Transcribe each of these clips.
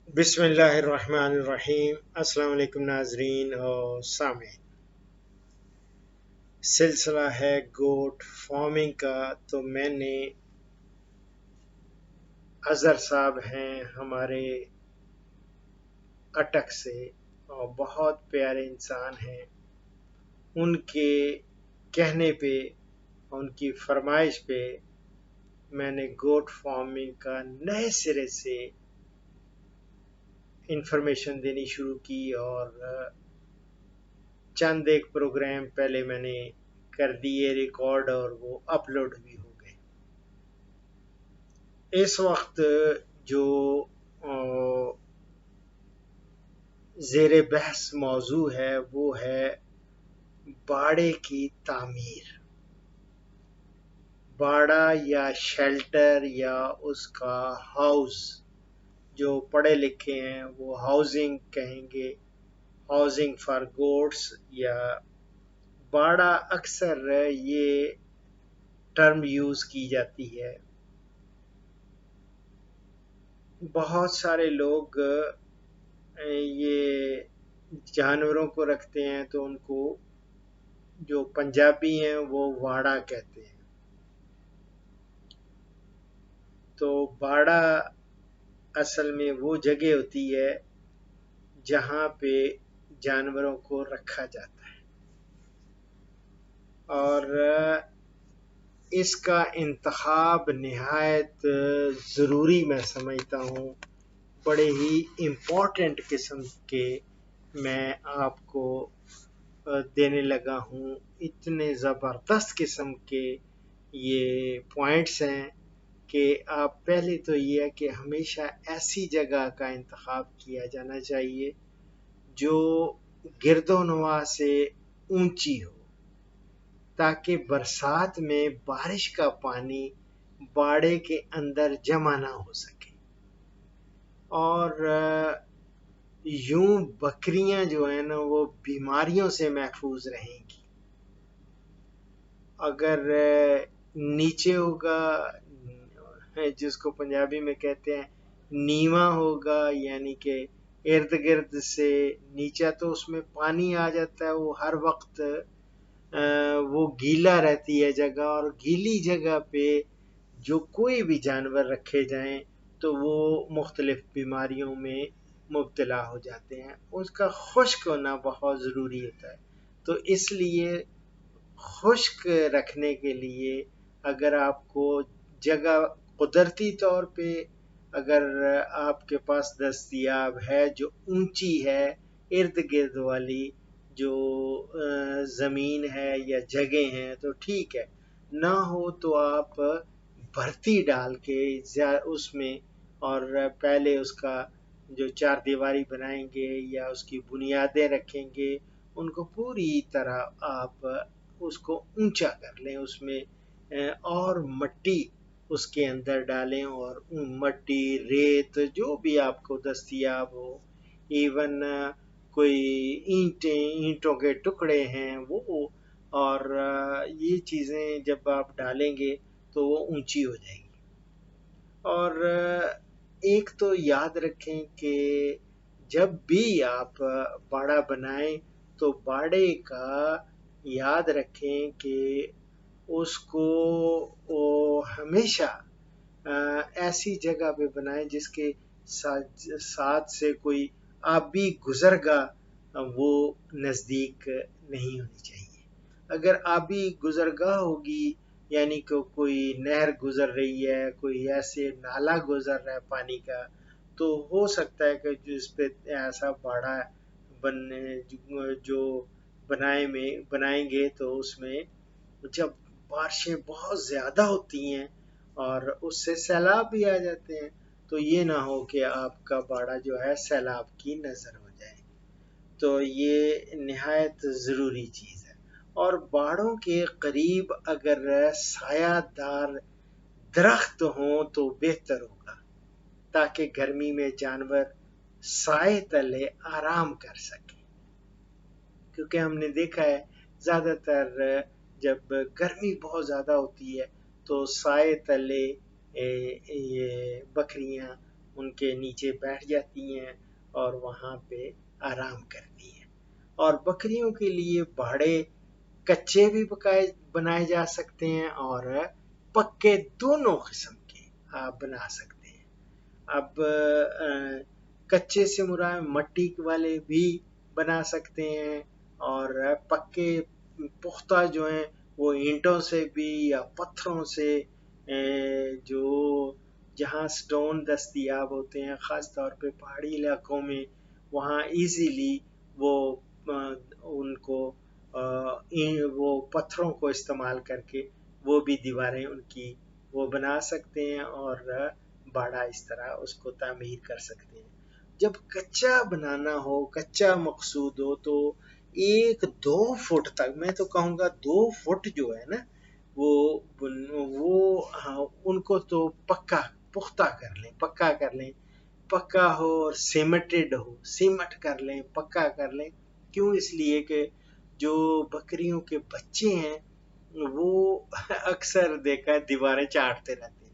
بسم اللہ الرحمن الرحیم۔ السلام علیکم ناظرین اور سامعین۔ سلسلہ ہے گوٹ فارمنگ کا، تو میں نے اظہر صاحب ہیں ہمارے اٹک سے اور بہت پیارے انسان ہیں، ان کے کہنے پہ، ان کی فرمائش پہ میں نے گوٹ فارمنگ کا نئے سرے سے انفارمیشن دینی شروع کی، اور چند ایک پروگرام پہلے میں نے کر دیے ریکارڈ اور وہ اپلوڈ بھی ہو گئے۔ اس وقت جو زیر بحث موضوع ہے وہ ہے باڑے کی تعمیر۔ باڑہ یا شیلٹر یا اس کا ہاؤس، جو پڑھے لکھے ہیں وہ ہاؤزنگ کہیں گے، ہاؤزنگ فار گوٹس، یا باڑہ اکثر یہ ٹرم یوز کی جاتی ہے۔ بہت سارے لوگ یہ جانوروں کو رکھتے ہیں تو ان کو جو پنجابی ہیں وہ واڑا کہتے ہیں۔ تو باڑہ اصل میں وہ جگہ ہوتی ہے جہاں پہ جانوروں کو رکھا جاتا ہے، اور اس کا انتخاب نہایت ضروری میں سمجھتا ہوں، بڑے ہی امپورٹنٹ قسم کے میں آپ کو دینے لگا ہوں۔ اتنے زبردست قسم کے یہ پوائنٹس ہیں کہ آپ پہلے تو یہ ہے کہ ہمیشہ ایسی جگہ کا انتخاب کیا جانا چاہیے جو گرد و نواح سے اونچی ہو، تاکہ برسات میں بارش کا پانی باڑے کے اندر جمع نہ ہو سکے، اور یوں بکریاں جو ہیں نا وہ بیماریوں سے محفوظ رہیں گی۔ اگر نیچے ہوگا، جس کو پنجابی میں کہتے ہیں نیواں ہوگا، یعنی کہ ارد گرد سے نیچا، تو اس میں پانی آ جاتا ہے، وہ ہر وقت وہ گیلا رہتی ہے جگہ، اور گیلی جگہ پہ جو کوئی بھی جانور رکھے جائیں تو وہ مختلف بیماریوں میں مبتلا ہو جاتے ہیں۔ اس کا خشک ہونا بہت ضروری ہوتا ہے، تو اس لیے خشک رکھنے کے لیے اگر آپ کو جگہ قدرتی طور پہ اگر آپ کے پاس دستیاب ہے جو اونچی ہے، ارد گرد والی جو زمین ہے یا جگہ ہیں تو ٹھیک ہے، نہ ہو تو آپ بھرتی ڈال کے اس میں، اور پہلے اس کا جو چار دیواری بنائیں گے یا اس کی بنیادیں رکھیں گے، ان کو پوری طرح آپ اس کو اونچا کر لیں، اس میں اور مٹی اس کے اندر ڈالیں، اور مٹی، ریت، جو بھی آپ کو دستیاب ہو، ایون کوئی اینٹوں کے ٹکڑے ہیں وہ، اور یہ چیزیں جب آپ ڈالیں گے تو وہ اونچی ہو جائیں گی۔ اور ایک تو یاد رکھیں کہ جب بھی آپ باڑہ بنائیں تو باڑے کا یاد رکھیں کہ اس کو ہمیشہ ایسی جگہ پہ بنائیں جس کے ساتھ سے کوئی آبی گزرگاہ وہ نزدیک نہیں ہونی چاہیے۔ اگر آبی گزرگاہ ہوگی، یعنی کہ کوئی نہر گزر رہی ہے، کوئی ایسے نالا گزر رہا ہے پانی کا، تو ہو سکتا ہے کہ جس پہ ایسا باڑہ جو بنائیں گے تو اس میں جب بارشیں بہت زیادہ ہوتی ہیں اور اس سے سیلاب بھی آ جاتے ہیں، تو یہ نہ ہو کہ آپ کا باڑہ جو ہے سیلاب کی نظر ہو جائے۔ تو یہ نہایت ضروری چیز ہے۔ اور باڑوں کے قریب اگر سایہ دار درخت ہوں تو بہتر ہوگا، تاکہ گرمی میں جانور سائے تلے آرام کر سکیں، کیونکہ ہم نے دیکھا ہے زیادہ تر جب گرمی بہت زیادہ ہوتی ہے تو سائے تلے یہ بکریاں ان کے نیچے بیٹھ جاتی ہیں اور وہاں پہ آرام کرتی ہیں. اور بکریوں کے لیے باڑے کچے بھی بنائے جا سکتے ہیں اور پکے دونوں قسم کے آپ بنا سکتے ہیں. اب کچے سے مراد مٹی والے بھی بنا سکتے ہیں اور پکے پختہ جو ہیں وہ اینٹوں سے بھی یا پتھروں سے جو جہاں سٹون دستیاب ہوتے ہیں خاص طور پہ پہاڑی علاقوں میں وہاں ایزیلی وہ ان کو وہ پتھروں کو استعمال کر کے وہ بھی دیواریں ان کی وہ بنا سکتے ہیں اور باڑا اس طرح اس کو تعمیر کر سکتے ہیں. جب کچا بنانا ہو کچا مقصود ہو تو 1-2 فٹ تک میں تو کہوں گا 2 فٹ جو ہے نا وہ ان کو تو پکا پختہ کر لیں پکا ہو اور سیمنٹڈ ہو سیمٹ کر لیں پکا کر لیں. کیوں؟ اس لیے کہ جو بکریوں کے بچے ہیں وہ اکثر دیکھا ہے دیواریں چاٹتے رہتے ہیں.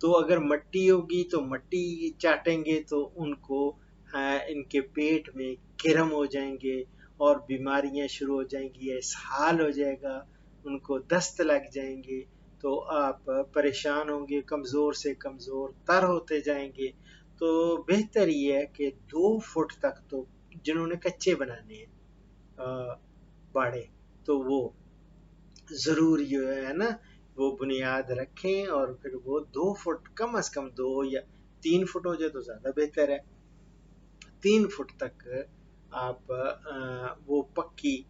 تو اگر مٹی ہوگی تو مٹی چاٹیں گے تو ان کو ان کے پیٹ میں کرم ہو جائیں گے اور بیماریاں شروع ہو جائیں گی اسہال ہو جائے گا ان کو دست لگ جائیں گے تو آپ پریشان ہوں گے کمزور سے کمزور تر ہوتے جائیں گے. تو بہتر یہ ہے کہ 2 فٹ تک تو جنہوں نے کچے بنانے ہیں باڑے تو وہ ضرور جو ہے نا وہ بنیاد رکھیں اور پھر وہ 2 فٹ کم از کم 2 یا 3 فٹ ہو جائے تو زیادہ بہتر ہے. 3 فٹ تک آپ وہ پکی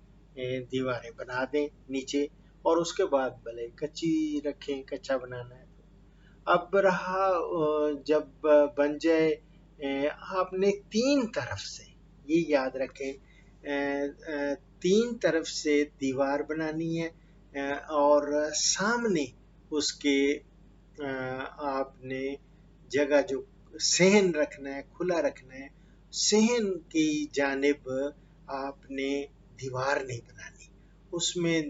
دیواریں بنا دیں نیچے اور اس کے بعد بھلے کچی رکھیں کچا بنانا ہے. اب رہا جب بن جائے آپ نے 3 طرف سے یہ یاد رکھیں 3 طرف سے دیوار بنانی ہے اور سامنے اس کے آپ نے جگہ جو صحن رکھنا ہے کھلا رکھنا ہے صحن کی جانب آپ نے دیوار نہیں بنانی اس میں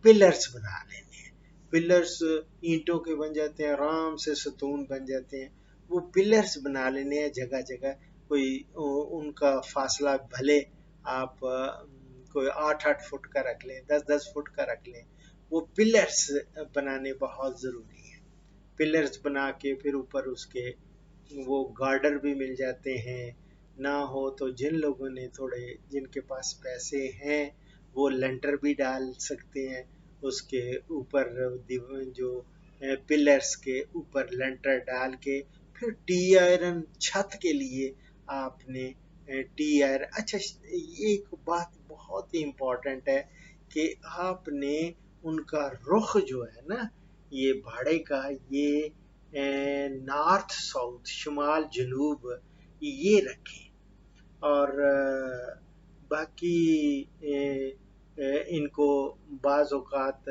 پلرز بنا لینے ہیں. پلرز اینٹوں کے بن جاتے ہیں آرام سے ستون بن جاتے ہیں وہ پلرز بنا لینے ہیں جگہ جگہ کوئی ان کا فاصلہ بھلے آپ کوئی 8-8 فٹ کا رکھ لیں 10-10 فٹ کا رکھ لیں وہ پلرز بنانے بہت ضروری ہیں. پلرز بنا کے پھر اوپر اس کے وہ گارڈر بھی مل جاتے ہیں نہ ہو تو جن لوگوں نے تھوڑے جن کے پاس پیسے ہیں وہ لنٹر بھی ڈال سکتے ہیں اس کے اوپر جو پلرز کے اوپر لنٹر ڈال کے پھر ٹی آئرن چھت کے لیے آپ نے ٹی آئرن. اچھا ایک بات بہت ہی امپورٹنٹ ہے کہ آپ نے ان کا رخ جو ہے نا یہ بھاڑے کا یہ نارتھ ساؤتھ شمال جنوب یہ رکھیں اور باقی ان کو بعض اوقات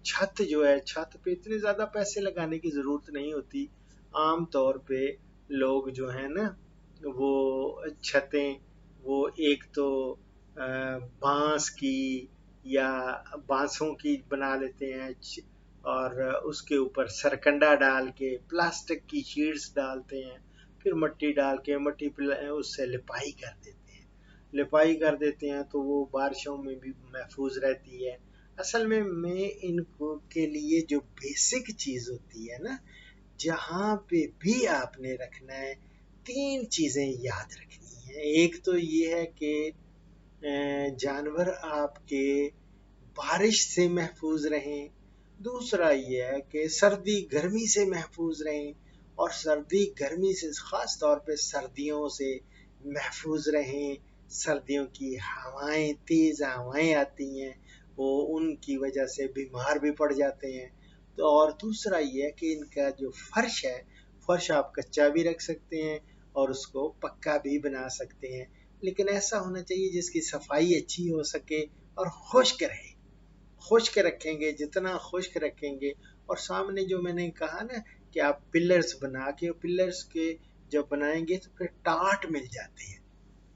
چھت جو ہے چھت پہ اتنے زیادہ پیسے لگانے کی ضرورت نہیں ہوتی. عام طور پہ لوگ جو ہیں نا وہ چھتیں وہ ایک تو بانس کی یا بانسوں کی بنا لیتے ہیں اور اس کے اوپر سرکنڈا ڈال کے پلاسٹک کی شیٹس ڈالتے ہیں پھر مٹی ڈال کے مٹی اس سے لپائی کر دیتے ہیں تو وہ بارشوں میں بھی محفوظ رہتی ہے. اصل میں ان کے لیے جو بیسک چیز ہوتی ہے نا جہاں پہ بھی آپ نے رکھنا ہے 3 چیزیں یاد رکھنی ہیں. ایک تو یہ ہے کہ جانور آپ کے بارش سے محفوظ رہیں. دوسرا یہ ہے کہ سردی گرمی سے محفوظ رہیں اور سردی گرمی سے خاص طور پہ سردیوں سے محفوظ رہیں. سردیوں کی ہوائیں تیز ہوائیں آتی ہیں وہ ان کی وجہ سے بیمار بھی پڑ جاتے ہیں. تو اور دوسرا یہ ہے کہ ان کا جو فرش ہے فرش آپ کچا بھی رکھ سکتے ہیں اور اس کو پکا بھی بنا سکتے ہیں لیکن ایسا ہونا چاہیے جس کی صفائی اچھی ہو سکے اور خشک رہے. خشک رکھیں گے جتنا خشک رکھیں گے اور سامنے جو میں نے کہا نا کہ آپ پلرز بنا کے پلرز کے جب بنائیں گے تو پھر ٹاٹ مل جاتے ہیں.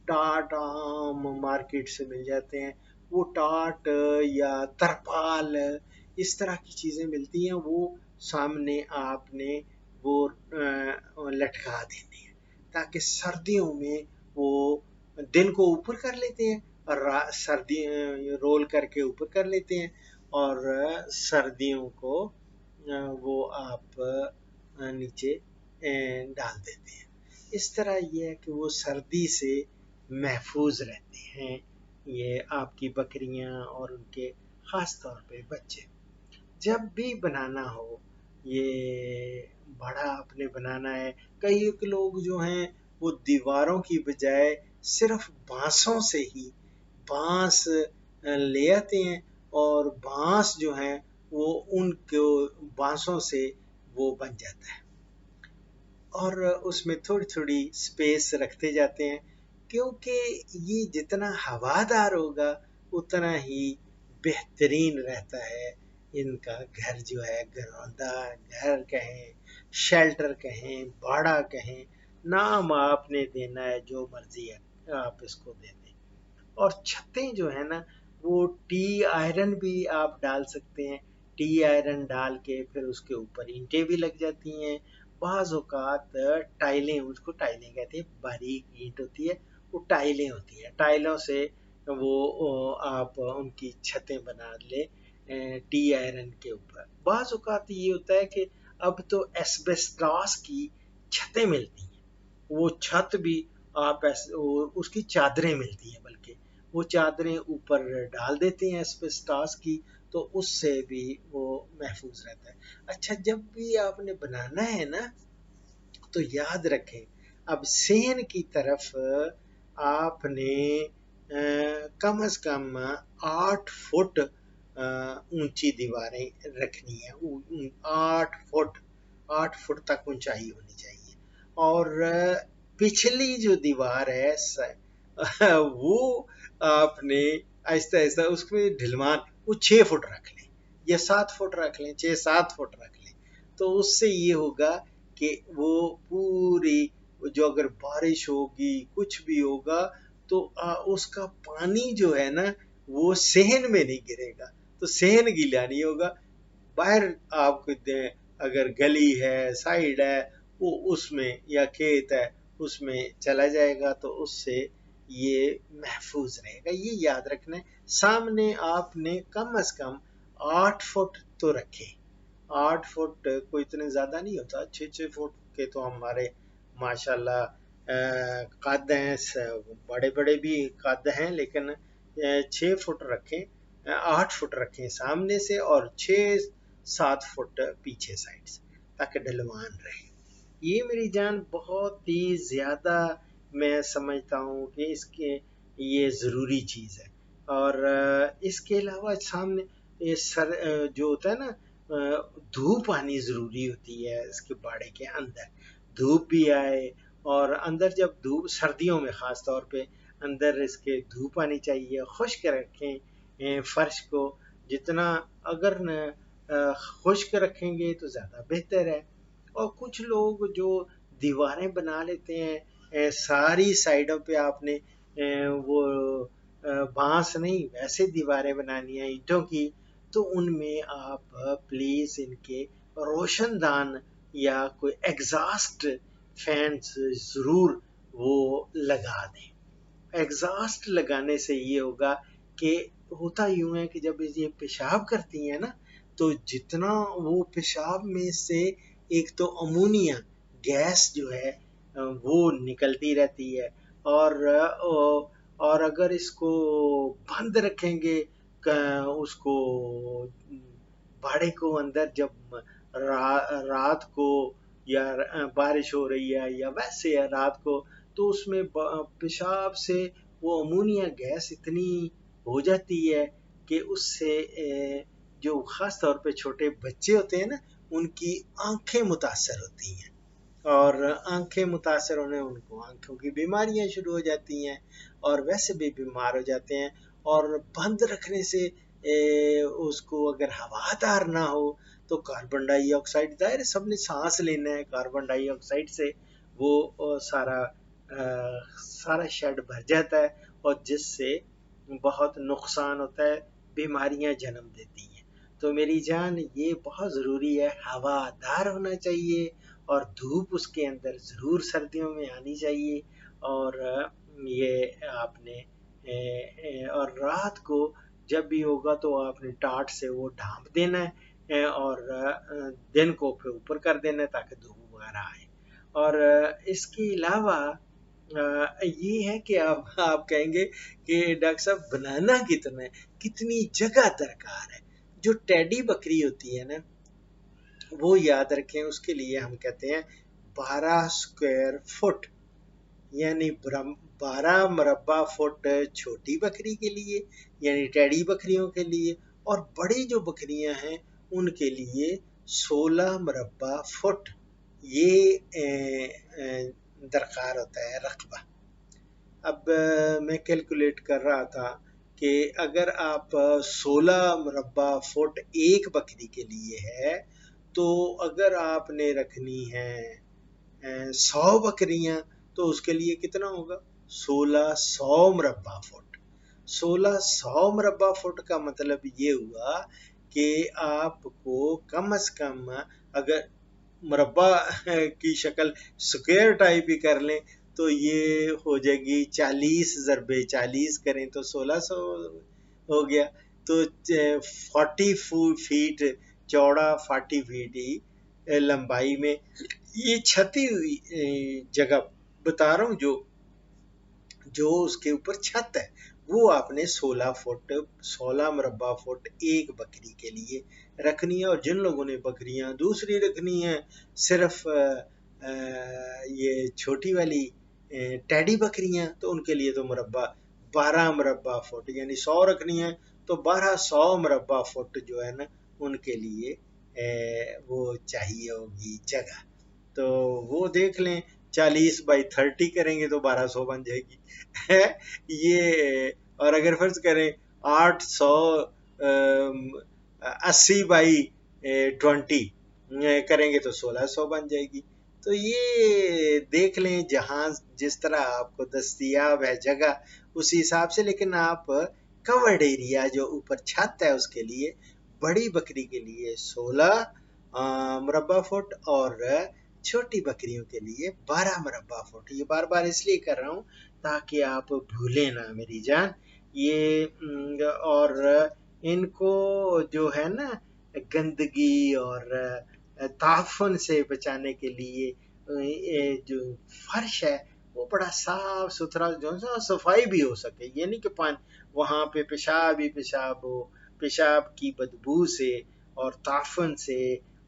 ٹاٹ عام مارکیٹ سے مل جاتے ہیں وہ ٹاٹ یا ترپال اس طرح کی چیزیں ملتی ہیں وہ سامنے آپ نے وہ لٹکا دینے ہیں تاکہ سردیوں میں وہ دن کو اوپر کر لیتے ہیں اور سردی رول کر کے اوپر کر لیتے ہیں، اور سردیوں کو وہ آپ نیچے ڈال دیتے ہیں۔ اس طرح یہ ہے کہ وہ سردی سے محفوظ رہتے ہیں، یہ آپ کی بکریاں اور ان کے خاص طور پہ بچے۔ جب بھی بنانا ہو، یہ بڑا آپ نے بنانا ہے، کئی لوگ جو ہیں وہ دیواروں کی بجائے صرف بانسوں سے ہی بانس لے آتے ہیں، اور بانس جو ہیں وہ ان کو بانسوں سے وہ بن جاتا ہے، اور اس میں تھوڑی تھوڑی سپیس رکھتے جاتے ہیں، کیونکہ یہ جتنا ہوادار ہوگا اتنا ہی بہترین رہتا ہے ان کا گھر جو ہے، گھروندہ گھر کہیں، شیلٹر کہیں، باڑا کہیں، نام آپ نے دینا ہے جو مرضی ہے آپ اس کو دے دیں۔ اور چھتیں جو ہے نا وہ ٹی آئرن بھی آپ ڈال سکتے ہیں، ٹی آئرن ڈال کے پھر اس کے اوپر اینٹیں بھی لگ جاتی ہیں، بعض اوقات ٹائلیں، اس کو ٹائلیں کہتے ہیں، باریک اینٹ ہوتی ہے وہ ٹائلیں ہوتی ہیں، ٹائلوں سے وہ آپ ان کی چھتیں بنا لیں ٹی آئرن کے اوپر۔ بعض اوقات یہ ہوتا ہے کہ اب تو ایسبسٹاس کی چھتیں ملتی ہیں، وہ چھت بھی آپ اس کی چادریں ملتی ہیں، بلکہ وہ چادریں اوپر ڈال دیتے ہیں ایسبسٹاس کی، تو اس سے بھی وہ محفوظ رہتا ہے۔ اچھا، جب بھی آپ نے بنانا ہے نا تو یاد رکھیں، اب سین کی طرف آپ نے کم از کم 8 فٹ اونچی دیواریں رکھنی ہیں، 8 فٹ تک اونچائی ہونی چاہیے، اور پچھلی جو دیوار ہے وہ آپ نے آہستہ آہستہ اس میں ڈھلوان وہ 6 فٹ رکھ لیں، یا 7 فٹ رکھ لیں، 6-7 فٹ رکھ لیں، تو اس سے یہ ہوگا کہ وہ پوری جو اگر بارش ہوگی کچھ بھی ہوگا تو اس کا پانی جو ہے نا وہ صحن میں نہیں گرے گا، تو صحن گیلا نہیں ہوگا، باہر آپ کو اگر گلی ہے، سائڈ ہے، وہ اس میں یا کھیت ہے اس میں چلا جائے گا، تو اس سے یہ محفوظ رہے گا۔ یہ یاد رکھنا ہے، سامنے آپ نے کم از کم 8 فٹ تو رکھے، 8 فٹ کوئی اتنے زیادہ نہیں ہوتا، 6 فٹ کے تو ہمارے ماشاءاللہ قد ہیں، بڑے بڑے بھی قد ہیں، لیکن 6 فٹ رکھیں، 8 فٹ رکھیں سامنے سے، اور 6-7 فٹ پیچھے سائڈ سے، تاکہ ڈھلوان رہے۔ یہ میری جان بہت ہی زیادہ میں سمجھتا ہوں کہ اس کے یہ ضروری چیز ہے، اور اس کے علاوہ سامنے جو ہوتا ہے نا دھوپ آنی ضروری ہوتی ہے، اس کے باڑے کے اندر دھوپ بھی آئے، اور اندر جب دھوپ سردیوں میں خاص طور پہ اندر اس کے دھوپ آنی چاہیے، خشک رکھیں فرش کو، جتنا اگر خشک رکھیں گے تو زیادہ بہتر ہے۔ اور کچھ لوگ جو دیواریں بنا لیتے ہیں ساری سائڈوں پہ آپ نے وہ بانس نہیں ویسے دیواریں بنانی ہیں اینٹوں کی، تو ان میں آپ پلیز ان کے روشن دان یا کوئی ایگزاسٹ فینس ضرور وہ لگا دیں۔ ایگزاسٹ لگانے سے یہ ہوگا کہ ہوتا یوں ہے کہ جب یہ پیشاب کرتی ہیں نا تو جتنا وہ پیشاب میں سے ایک تو امونیا گیس جو ہے وہ نکلتی رہتی ہے، اور اگر اس کو بند رکھیں گے اس کو باڑے کو اندر، جب رات کو یا بارش ہو رہی ہے یا ویسے ہے رات کو، تو اس میں پیشاب سے وہ امونیا گیس اتنی ہو جاتی ہے کہ اس سے جو خاص طور پہ چھوٹے بچے ہوتے ہیں نا ان کی آنکھیں متاثر ہوتی ہیں، اور آنکھیں متاثر ہونے ان کو آنکھوں کی بیماریاں شروع ہو جاتی ہیں، اور ویسے بھی بیمار ہو جاتے ہیں۔ اور بند رکھنے سے اس کو اگر ہوادار نہ ہو تو کاربن ڈائی آکسائڈ، ظاہر سب نے سانس لینا ہے، کاربن ڈائی آکسائڈ سے وہ سارا شیڈ بھر جاتا ہے، اور جس سے بہت نقصان ہوتا ہے، بیماریاں جنم دیتی ہیں۔ تو میری جان یہ بہت ضروری ہے، ہوادار ہونا چاہیے، اور دھوپ اس کے اندر ضرور سردیوں میں آنی چاہیے. اور یہ آپ نے اور رات کو جب بھی ہوگا تو آپ نے ٹاٹ سے وہ ڈھانپ دینا ہے اور دن کو پھر اوپر کر دینا ہے تاکہ دھوپ وغیرہ آئے. اور اس کے علاوہ یہ ہے کہ آپ کہیں گے کہ ڈاکٹر صاحب بنانا کتنا ہے, کتنی جگہ درکار ہے. جو ٹیڈی بکری ہوتی ہے نا, وہ یاد رکھیں اس کے لیے ہم کہتے ہیں 12 اسکوائر فٹ, یعنی 12 مربع فٹ چھوٹی بکری کے لیے یعنی ٹیڈی بکریوں کے لیے, اور بڑی جو بکریاں ہیں ان کے لیے 16 مربع فٹ یہ درکار ہوتا ہے رقبہ. اب میں کیلکولیٹ کر رہا تھا کہ اگر آپ 16 مربع فٹ ایک بکری کے لیے ہے تو اگر آپ نے رکھنی ہے 100 بکریاں تو اس کے لیے کتنا ہوگا, 1600 مربع فٹ. 1600 مربع فٹ کا مطلب یہ ہوا کہ آپ کو کم از کم, اگر مربع کی شکل سکوئر ٹائپ ہی کر لیں تو یہ ہو جائے گی 40 ضرب 40 کریں تو 1600 ہو گیا. تو 40 فیٹ چوڑا, 40 فیٹ ہی لمبائی میں یہ چھتی ہوئی جگہ بتا رہا ہوں جو اس کے اوپر چھت ہے وہ آپ نے 16 مربع فٹ ایک بکری کے لیے رکھنی ہے. اور جن لوگوں نے بکریاں دوسری رکھنی ہیں, صرف یہ چھوٹی والی ٹیڈی بکریاں, تو ان کے لیے تو 12 مربع فٹ یعنی 100 رکھنی ہے تو 1200 مربع فٹ جو ہے نا ان کے لیے وہ چاہیے ہوگی جگہ. تو وہ دیکھ لیں 40 بائی 30 کریں گے تو 1200 بن جائے گی یہ. اور اگر فرض کریں 80 بائی 20 کریں گے تو 1600 بن جائے گی. تو یہ دیکھ لیں جہاں جس طرح آپ کو دستیاب ہے جگہ اسی حساب سے, لیکن آپ کورڈ ایریا جو اوپر چھت ہے اس کے لیے بڑی بکری کے لیے 16 مربع فٹ اور چھوٹی بکریوں کے لیے 12 مربع فٹ. یہ بار بار اس لیے کر رہا ہوں تاکہ آپ بھولیں نہ میری جان یہ. اور ان کو جو ہے نا گندگی اور تعفن سے بچانے کے لیے جو فرش ہے وہ بڑا صاف ستھرا, جو صفائی بھی ہو سکے, یہ نہیں کہ وہاں پہ پیشاب ہی پیشاب ہو, پیشاب کی بدبو سے اور تعفن سے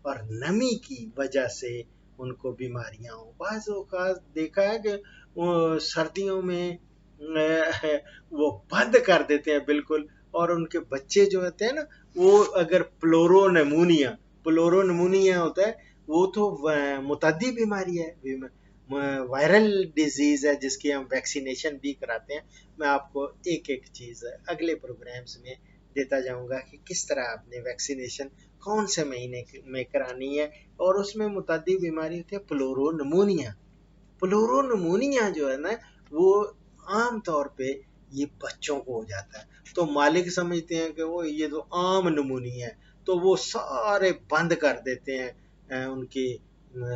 اور نمی کی وجہ سے ان کو بیماریاں ہوں. بعض اوقات دیکھا ہے کہ سردیوں میں وہ بند کر دیتے ہیں بالکل, اور ان کے بچے جو ہوتے ہیں نا وہ اگر پلورو نمونیا ہوتا ہے وہ تو متعدی بیماری ہے, وائرل ڈیزیز ہے جس کی ہم ویکسینیشن بھی کراتے ہیں. میں آپ کو ایک چیز اگلے پروگرامز میں دیتا جاؤں گا کہ کس طرح آپ نے ویکسینیشن کون سے مہینے میں کرانی ہے, اور اس میں متعدی بیماری ہوتی ہے پلورو نمونیا جو ہے نا وہ عام طور پہ یہ بچوں کو ہو جاتا ہے. تو مالک سمجھتے ہیں کہ وہ یہ تو عام نمونیا ہے تو وہ سارے بند کر دیتے ہیں ان کی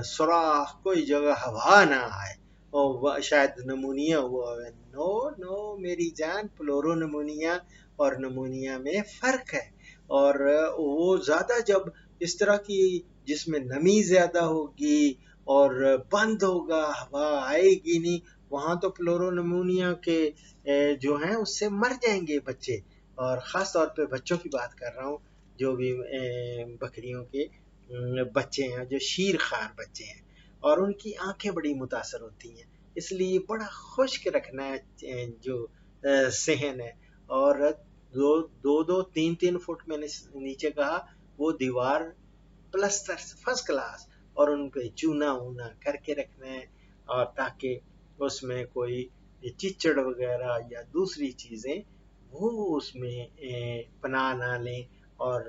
سوراخ, کوئی جگہ ہوا نہ آئے اور شاید نمونیا ہوا ہے. نو میری جان, پلورو نمونیا اور نمونیا میں فرق ہے. اور وہ زیادہ جب اس طرح کی جس میں نمی زیادہ ہوگی اور بند ہوگا, ہوا آئے گی نہیں, وہاں تو پلورو نمونیا کے جو ہیں اس سے مر جائیں گے بچے. اور خاص طور پہ بچوں کی بات کر رہا ہوں جو بھی بکریوں کے بچے ہیں, جو شیر خوار بچے ہیں, اور ان کی آنکھیں بڑی متاثر ہوتی ہیں. اس لیے بڑا خشک رکھنا ہے جو صحن ہے. اور 2-3 فٹ میں نے نیچے کہا وہ دیوار پلستر فرسٹ کلاس, اور ان پہ چونا اونا کر کے رکھنا ہے, اور تاکہ اس میں کوئی چچڑ وغیرہ یا دوسری چیزیں وہ اس میں پناہ نہ لیں. اور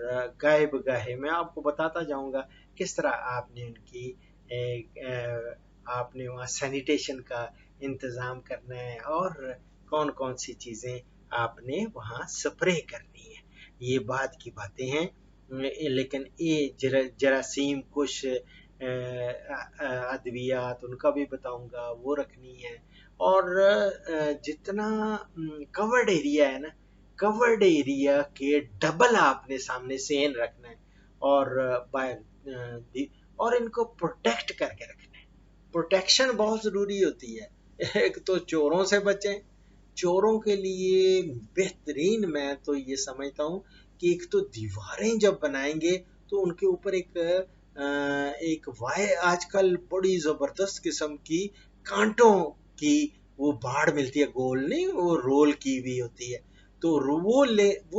گاہے بگاہے میں آپ کو بتاتا جاؤں گا کس طرح آپ نے ان کی آپ نے وہاں سینیٹیشن کا انتظام کرنا ہے, اور کون سی چیزیں آپ نے وہاں سپرے کرنی ہے. یہ بعد کی باتیں ہیں, لیکن یہ جراثیم کش ادویات ان کا بھی بتاؤں گا، وہ رکھنی ہے. اور جتنا کورڈ ایریا ہے نا، کورڈ ایریا کے ڈبل آپ نے سامنے سین رکھنا ہے، اور اور ان کو پروٹیکٹ کر کے رکھنا ہے. پروٹیکشن بہت ضروری ہوتی ہے. ایک تو چوروں سے بچیں. چوروں کے لیے بہترین میں تو یہ سمجھتا ہوں کہ ایک تو دیواریں جب بنائیں گے تو ان کے اوپر ایک آج کل بڑی زبردست قسم کی کانٹوں کی وہ باڑ ملتی ہے، گول نہیں، وہ رول کی بھی ہوتی ہے، تو وہ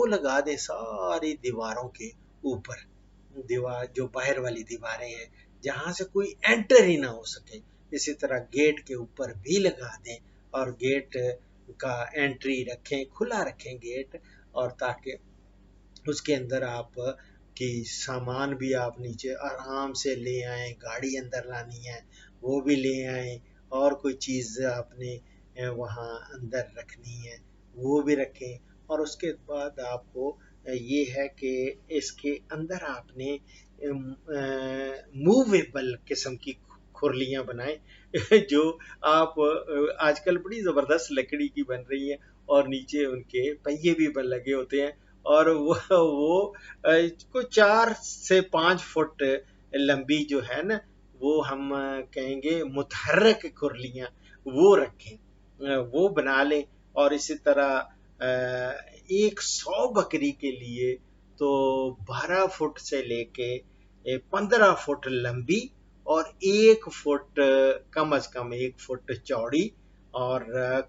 لگا دیں ساری دیواروں کے اوپر. دیوار جو باہر والی دیواریں ہیں جہاں سے کوئی انٹر ہی نہ ہو سکے، اسی طرح گیٹ کے اوپر بھی لگا دیں، اور گیٹ کا انٹری رکھیں، کھلا رکھیں گیٹ، اور تاکہ اس کے اندر آپ کی سامان بھی آپ نیچے آرام سے لے آئیں. گاڑی اندر لانی ہے وہ بھی لے آئیں، اور کوئی چیز آپ نے وہاں اندر رکھنی ہے وہ بھی رکھیں. اور اس کے بعد آپ کو یہ ہے کہ اس کے اندر آپ نے موویبل قسم کی کھرلیاں بنائیں جو آپ آج کل بڑی زبردست لکڑی کی بن رہی ہیں، اور نیچے ان کے پہیے بھی لگے ہوتے ہیں، اور وہ کو 4 سے 5 فٹ لمبی جو ہے نا، وہ ہم کہیں گے متحرک کھرلیاں، وہ رکھیں، وہ بنا لیں. اور اسی طرح 100 بکری کے لیے تو 12 فٹ سے لے کے 15 فٹ لمبی، اور 1 فٹ کم از کم 1 فٹ چوڑی، اور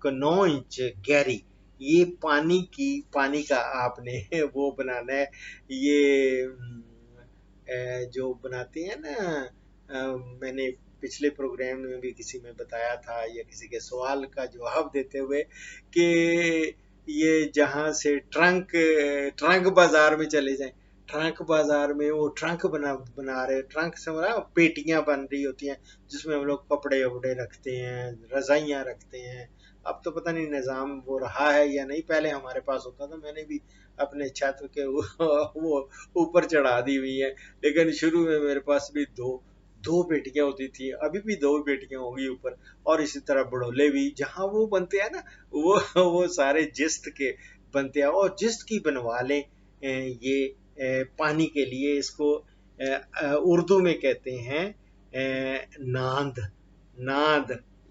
9 انچ گہری، یہ پانی کا آپ نے وہ بنانا ہے. یہ جو بناتے ہیں نا، میں نے پچھلے پروگرام میں بھی کسی میں بتایا تھا، یا کسی کے سوال کا جواب دیتے ہوئے، کہ یہ جہاں سے ٹرنک بازار میں چلے جائیں، ٹرنک بازار میں وہ ٹرنک بنا رہے، ٹرنک سے پیٹیاں بن رہی ہوتی ہیں جس میں ہم لوگ کپڑے وپڑے رکھتے ہیں، رضائیاں رکھتے ہیں. اب تو پتہ نہیں نظام وہ رہا ہے یا نہیں، پہلے ہمارے پاس ہوتا تھا، میں نے بھی اپنے چھت کے وہ اوپر چڑھا دی ہوئی ہیں، لیکن شروع میں میرے پاس بھی دو بیٹیاں ہوتی تھیں، ابھی بھی 2 بیٹیاں ہوں گی اوپر. اور اسی طرح بڑولے بھی جہاں وہ بنتے ہیں نا، وہ سارے جست کے بنتے ہیں، اور جست کی بنوا لیں. یہ پانی کے لیے اس کو اردو میں کہتے ہیں ناند.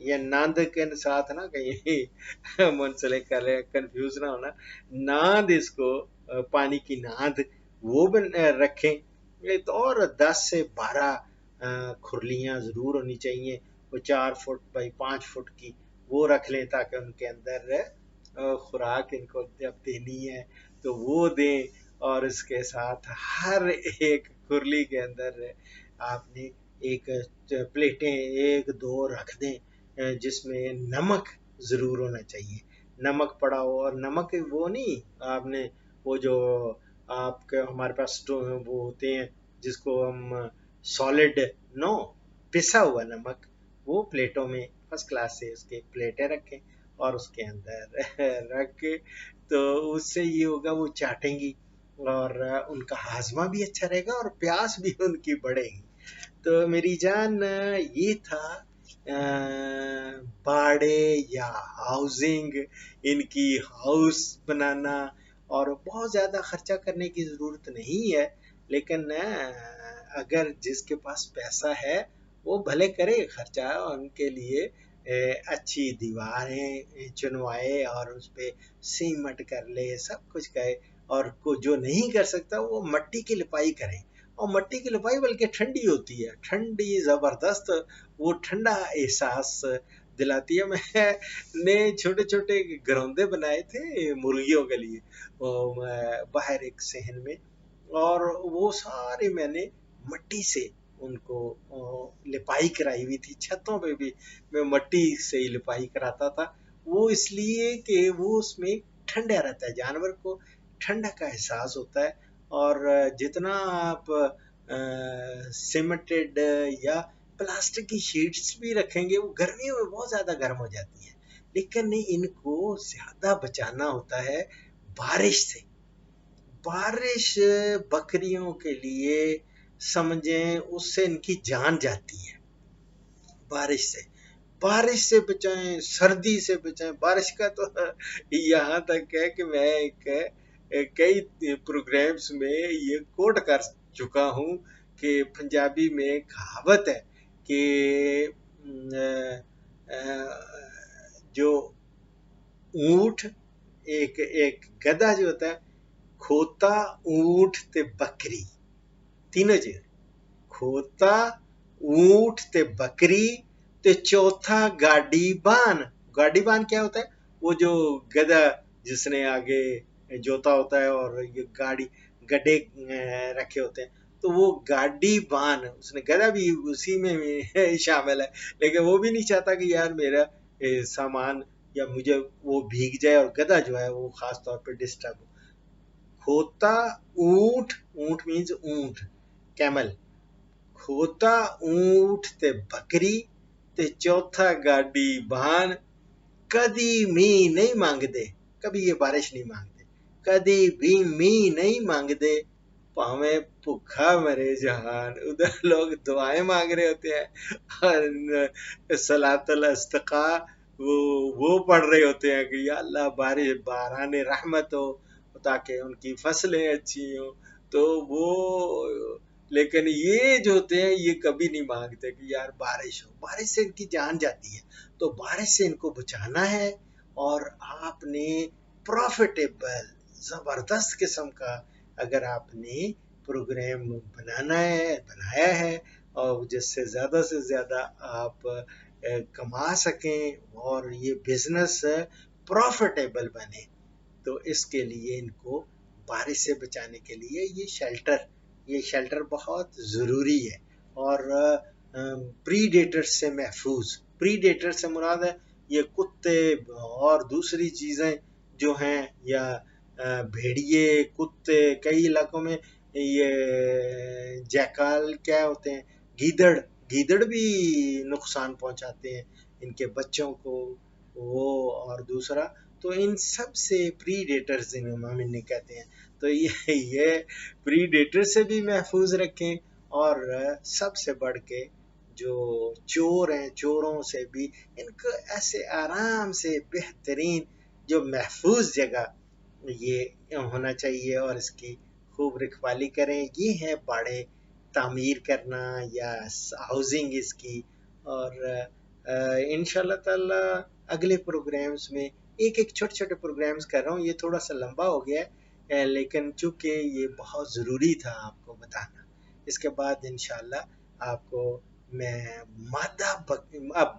یہ ناند کے ساتھ نا کہیں منسلک کر لیں، کنفیوز نہ ہونا. ناند اس کو پانی کی ناند وہ رکھیں. اور 10 سے 12 کھرلیاں ضرور ہونی چاہیے، وہ 4 فٹ بائی 5 فٹ کی وہ رکھ لیں، تاکہ ان کے اندر خوراک ان کو جب دینی ہے تو وہ دیں. اور اس کے ساتھ ہر ایک کھرلی کے اندر آپ نے ایک پلیٹیں 1-2 رکھ دیں، جس میں نمک ضرور ہونا چاہیے. نمک پڑا ہو، اور نمک وہ نہیں آپ نے وہ جو آپ کے ہمارے پاس وہ ہوتے ہیں جس کو ہم سالڈ پسا ہوا نمک، وہ پلیٹوں میں فرسٹ کلاس سے اس کے پلیٹیں رکھیں، اور اس کے اندر رکھ کے تو اس سے یہ ہوگا وہ چاٹیں گی، اور ان کا ہاضمہ بھی اچھا رہے گا، اور پیاس بھی ان کی بڑھے گی. تو میری جان یہ تھا باڑے یا ہاؤسنگ، ان کی ہاؤس بنانا. اور بہت زیادہ خرچہ کرنے کی ضرورت نہیں ہے، لیکن اگر جس کے پاس پیسہ ہے وہ بھلے کرے خرچہ، ان کے لیے اچھی دیواریں چنوائے، اور اس پہ سیمٹ کر لے، سب کچھ کرے. اور جو نہیں کر سکتا وہ مٹی کی لپائی کرے، اور مٹی کی لپائی بلکہ ٹھنڈی ہوتی ہے، ٹھنڈی زبردست، وہ ٹھنڈا احساس دلاتی ہے. میں نے چھوٹے چھوٹے گروندے بنائے تھے مرغیوں کے لیے باہر ایک صحن میں، اور وہ سارے میں نے مٹی سے ان کو لپائی کرائی ہوئی تھی. چھتوں پہ بھی میں مٹی سے ہی لپائی کراتا تھا، وہ اس لیے کہ وہ اس میں ٹھنڈا رہتا ہے، جانور کو ٹھنڈا کا احساس ہوتا ہے. اور جتنا آپ سیمنٹڈ یا پلاسٹک کی شیٹس بھی رکھیں گے وہ گرمیوں میں بہت زیادہ گرم ہو جاتی ہیں، لیکن ان کو زیادہ بچانا ہوتا ہے بارش سے. بارش بکریوں کے لیے سمجھیں اس سے ان کی جان جاتی ہے. بارش سے بچائیں، سردی سے بچائیں. بارش کا تو یہاں تک ہے کہ میں کئی پروگرامز میں یہ کوٹ کر چکا ہوں کہ پنجابی میں کہاوت ہے کہ جو اونٹ ایک گدھا جو ہوتا ہے، کھوتا اونٹ تے بکری، تینوں چیز، کھوتا اونٹ تے بکری تے چوتھا گاڑی بان. گاڑی بان کیا ہوتا ہے؟ وہ جو گدھا جس نے آگے جوتا ہوتا ہے اور یہ گڈے رکھے ہوتے ہیں، تو وہ گاڑی بان، اس نے گدھا بھی اسی میں شامل ہے، لیکن وہ بھی نہیں چاہتا کہ یار میرا سامان یا مجھے وہ بھیگ جائے، اور گدھا جو ہے وہ خاص طور پہ ڈسٹرب ہو. کھوتا اونٹ، اونٹ مینز اونٹ، کیمل. کھوتا اونٹ تے بکری تے چوتھا گاڑی بان، کدی می نہیں مانگدے. کبھی یہ بارش نہیں مانگتے، کدی بھی می نہیں مانگدے، پاویں بھوکھا مرے جہان. ادھر لوگ دعائیں مانگ رہے ہوتے ہیں اور صلاۃ الاستسقاء وہ پڑھ رہے ہوتے ہیں کہ یا اللہ بارش، باران رحمت ہو تاکہ ان کی فصلیں اچھی ہوں. تو وہ، لیکن یہ جو ہوتے ہیں یہ کبھی نہیں مانگتے کہ یار بارش ہو. بارش سے ان کی جان جاتی ہے، تو بارش سے ان کو بچانا ہے. اور آپ نے پروفیٹیبل زبردست قسم کا اگر آپ نے پروگرام بنایا ہے اور جس سے زیادہ آپ کما سکیں اور یہ بزنس پروفیٹیبل بنے، تو اس کے لیے ان کو بارش سے بچانے کے لیے یہ شیلٹر بہت ضروری ہے. اور پری ڈیٹر سے محفوظ. پری ڈیٹر سے مراد ہے یہ کتے اور دوسری چیزیں جو ہیں، یا بھیڑیے، کتے، کئی علاقوں میں یہ جیکال کیا ہوتے ہیں، گیدڑ بھی نقصان پہنچاتے ہیں ان کے بچوں کو وہ. اور دوسرا تو ان سب سے پری ڈیٹرز ہم انہیں کہتے ہیں. تو یہ پری ڈیٹر سے بھی محفوظ رکھیں، اور سب سے بڑھ کے جو چور ہیں، چوروں سے بھی ان کو ایسے آرام سے بہترین جو محفوظ جگہ یہ ہونا چاہیے، اور اس کی خوب رکھوالی کریں. یہ ہے باڑے تعمیر کرنا یا ہاؤزنگ اس کی. اور انشاءاللہ تعالی اگلے پروگرامز میں ایک چھوٹے پروگرامز کر رہا ہوں. یہ تھوڑا سا لمبا ہو گیا ہے، لیکن چونکہ یہ بہت ضروری تھا آپ کو بتانا. اس کے بعد انشاءاللہ آپ کو میں مادہ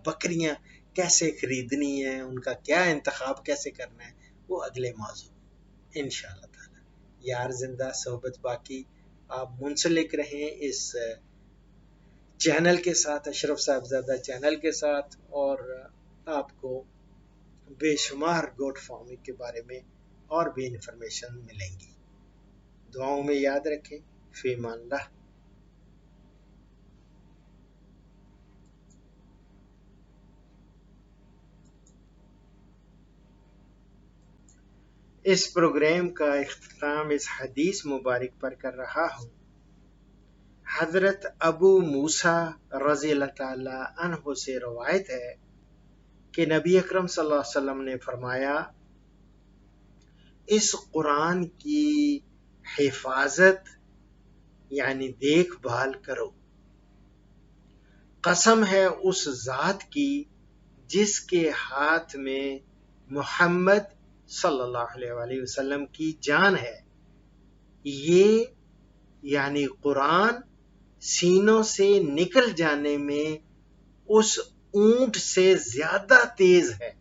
بکریاں کیسے خریدنی ہیں، ان کا کیا انتخاب کیسے کرنا ہے، وہ اگلے موضوع انشاءاللہ تعالی. یار زندہ صحبت باقی. آپ منسلک رہیں اس چینل کے ساتھ، اشرف صاحبزادہ چینل کے ساتھ، اور آپ کو بے شمار گوٹ فارمنگ کے بارے میں اور بھی انفارمیشن ملیں گی. دعاؤں میں یاد رکھیں. فی امان اللہ. اس پروگرام کا اختتام اس حدیث مبارک پر کر رہا ہوں. حضرت ابو موسیٰ رضی اللہ تعالی عنہ سے روایت ہے کہ نبی اکرم صلی اللہ علیہ وسلم نے فرمایا، اس قرآن کی حفاظت یعنی دیکھ بھال کرو. قسم ہے اس ذات کی جس کے ہاتھ میں محمد صلی اللہ علیہ وآلہ وسلم کی جان ہے، یہ یعنی قرآن سینوں سے نکل جانے میں اس اونٹ سے زیادہ تیز ہے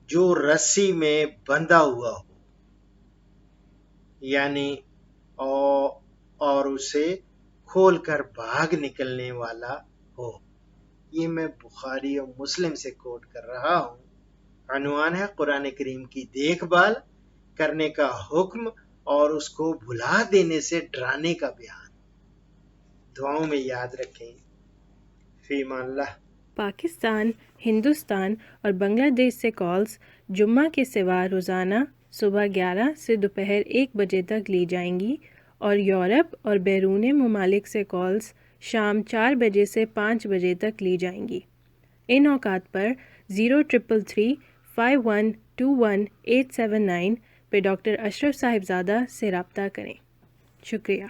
جو رسی میں بندھا ہوا ہو، یعنی اور اسے کھول کر بھاگ نکلنے والا ہو. یہ میں بخاری اور مسلم سے کوٹ کر رہا ہوں. عنوان ہے قرآن کریم کی دیکھ بھال کرنے کا حکم اور اس کو بھلا دینے سے ڈرانے کا بیان. دعاؤں میں یاد رکھیں. فی امان اللہ. پاکستان، ہندوستان اور بنگلہ دیش سے کالز جمعہ کے سوا روزانہ صبح 11 سے دوپہر 1 بجے تک لی جائیں گی، اور یورپ اور بیرون ممالک سے کالز شام 4 بجے سے 5 بجے تک لی جائیں گی۔ ان اوقات پر 03335121 879 پہ ڈاکٹر اشرف صاحبزادہ سے رابطہ کریں۔ شکریہ۔